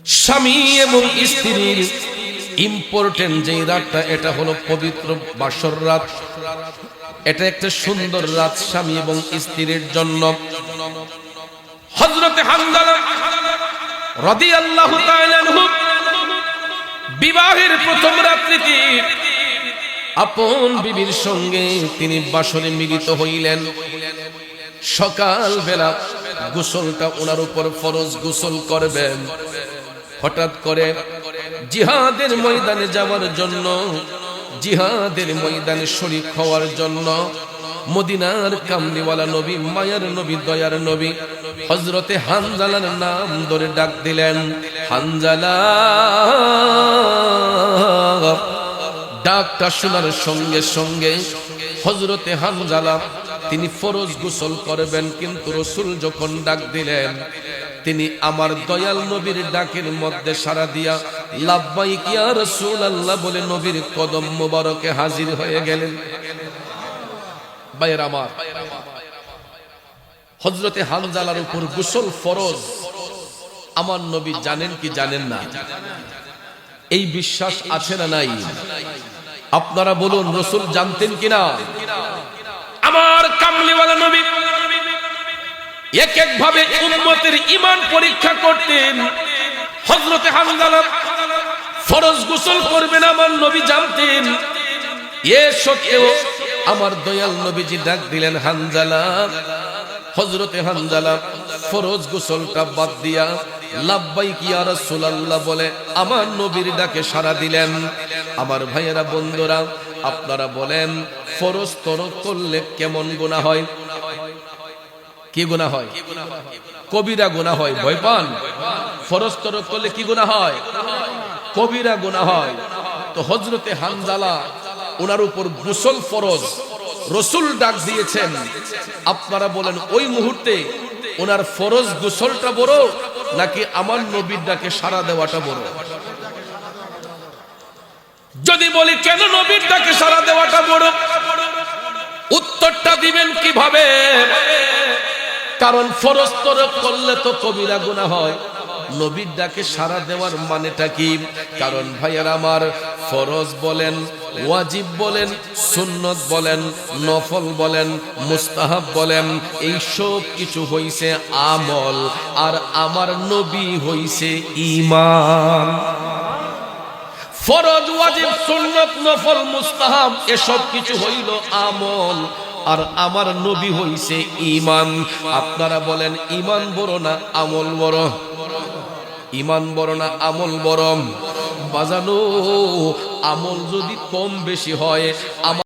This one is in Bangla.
স্বামী এবং স্ত্রীর ইম্পর্টেন্ট যে রাতটা, এটা হলো পবিত্র বাসর রাত। এটা একটা সুন্দর রাত স্বামী এবং স্ত্রীর জন্য। হযরতে হানজালা রাদিয়াল্লাহু তাআলা আনহু বিবাহের প্রথম রাত্রিতে আপন বিবির সঙ্গে তিনি বাসরে মিলিত হইলেন। সকাল বেলা গোসলটা ওনার উপর ফরজ, গোসল করবেন। হঠাৎ করে জিহাদের ময়দানে যাওয়ার জন্য, জিহাদের ময়দানে শরীক হওয়ার জন্য মদিনার কামলিওয়ালা নবী, মায়ার নবী, দয়ার নবী হযরতে হানজালার নাম ধরে ডাক দিলেন, হানজালা। ডাকটা শোনার সঙ্গে সঙ্গে হযরতে হানজালা তিনি ফরজ গোসল করবেন, কিন্তু রাসূল যখন ডাক দিলেন তিনি আমার দয়াল নবীর ডাকের মধ্যে সাড়া দিয়া লাব্বাইক ইয়া রাসূলুল্লাহ বলে নবীর কদম মোবারকে হাজির হয়ে গেলেন। ভাইয়ের আমার, হযরতে হানজালার উপর গোসল ফরজ। আমার নবী জানেন কি জানেন না? এই বিশ্বাস আছে না নাই? আপনারা বলুন, রাসূল জানতেন কিনা? আমার কামলিওয়ালা নবী এক এক ভাবে উম্মতের ঈমান পরীক্ষা করতেন। হযরতে হানজালা ফরজ গোসল করবেন, আমার নবী জানতেন। এ সত্ত্বেও আমার দয়াল নবীজি ডাক দিলেন, হানজালা। হযরতে হানজালা ফরজ গোসলটা বাদ দিয়া লাব্বাইক ইয়া রাসূলুল্লাহ বলে আমার নবীর ডাকে সাড়া দিলেন। আমার ভাইয়েরা, বন্ধুরা, আপনারা বলেন ফরজ তরক করলে কেমন গুনাহ হয়? কি গুনাহ হয়? কবিরা গুনাহ হয়। ভয় পান? ফরজ তরক করলে কি গুনাহ হয়? কবিরা গুনাহ হয়। তো হযরতে হানজালা ওনার উপর গোসল ফরজ, রাসূল ডাক দিয়েছেন। আপনারা বলেন ওই মুহূর্তে ওনার ফরজ গোসলটা বড় নাকি আমার নবীর ডাকে সাড়া দেওয়াটা বড়? যদি বলি কেন নবীর ডাকে সাড়া দেওয়াটা বড়, উত্তরটা দিবেন কিভাবে? কারণ ফরজ তরক করলে তো কবিরা গুনাহ হয়। নবীর ডাকে সাড়া দেওয়ার মানেটা কি? কারণ ভাইয়ার আমার, ফরজ বলেন, ওয়াজিব বলেন, সুন্নত বলেন, নফল বলেন, মুস্তাহাব বলেন, এই সব কিছু হইছে আমল, আর আমার নবী হইছে ঈমান। ফরজ, ওয়াজিব, সুন্নত, নফল, মুস্তাহাব এসব কিছু হইল আমল, আর আমার নবী হইছে ঈমান। আপনারা বলেন ঈমান বড় না আমল বড়? ঈমান বড় না আমল বড়? বাজানো, আমল যদি কম বেশি হয়